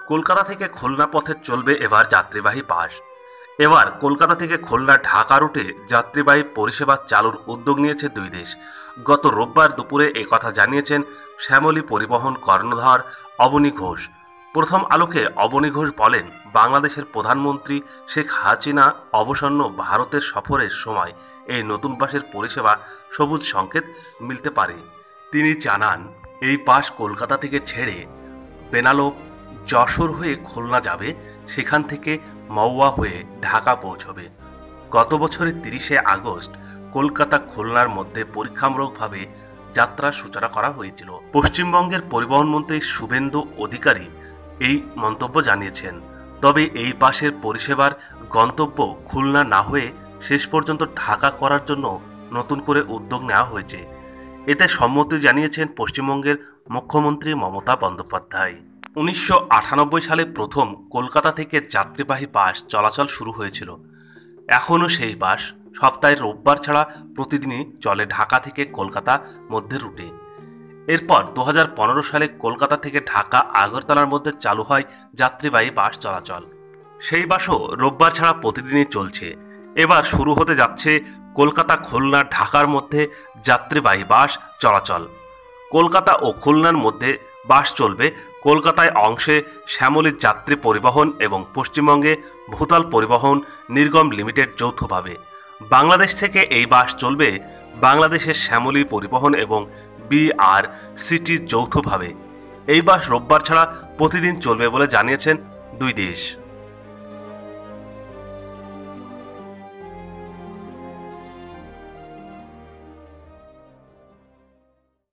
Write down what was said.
কলকাতা থেকে খুলনা পথে চলবে এবার যাত্রীবাহী বাস। এবার কলকাতা থেকে খুলনা ঢাকা রুটে যাত্রীবাহী পরিষেবা চালুর উদ্যোগ নিয়েছে দুই দেশ। গত রোববার দুপুরে একথা জানিয়েছেন শ্যামলী পরিবহন কর্ণধার অবনী ঘোষ। প্রথম আলোকে অবনী ঘোষ বলেন, বাংলাদেশের প্রধানমন্ত্রী শেখ হাসিনা অবসন্ন ভারতের সফরের সময় এই নতুন বাসের পরিষেবা সবুজ সংকেত মিলতে পারে। তিনি জানান, এই বাস কলকাতা থেকে ছেড়ে বেনালো যশোর হয়ে খুলনা যাবে, সেখান থেকে মওয়া হয়ে ঢাকা পৌঁছবে। গত বছরের 30শে আগস্ট কলকাতা খুলনার মধ্যে পরীক্ষামূলকভাবে যাত্রার সূচনা করা হয়েছিল। পশ্চিমবঙ্গের পরিবহন মন্ত্রী শুভেন্দু অধিকারী এই মন্তব্য জানিয়েছেন। তবে এই বাসের পরিষেবার গন্তব্য খুলনা না হয়ে শেষ পর্যন্ত ঢাকা করার জন্য নতুন করে উদ্যোগ নেওয়া হয়েছে। এতে সম্মতি জানিয়েছেন পশ্চিমবঙ্গের মুখ্যমন্ত্রী মমতা বন্দ্যোপাধ্যায়। 1998 সালে প্রথম কলকাতা থেকে যাত্রীবাহী বাস চলাচল শুরু হয়েছিল। এখনও সেই বাস সপ্তাহের রোববার ছাড়া প্রতিদিনই চলে ঢাকা থেকে কলকাতা মধ্যে রুটে। এরপর 2015 সালে কলকাতা থেকে ঢাকা আগরতলার মধ্যে চালু হয় যাত্রীবাহী বাস চলাচল। সেই বাসও রোববার ছাড়া প্রতিদিনই চলছে। এবার শুরু হতে যাচ্ছে কলকাতা খুলনা ঢাকার মধ্যে যাত্রীবাহী বাস চলাচল। কলকাতা ও খুলনার মধ্যে বাস চলবে কলকাতায় অংশে শ্যামলী যাত্রী পরিবহন এবং পশ্চিমবঙ্গে ভূতল পরিবহন নিগম লিমিটেড যৌথভাবে। বাংলাদেশ থেকে এই বাস চলবে বাংলাদেশের শ্যামলী পরিবহন এবং বিআরসিটি যৌথভাবে। এই বাস রোববার ছাড়া প্রতিদিন চলবে বলে জানিয়েছেন দুই দেশ।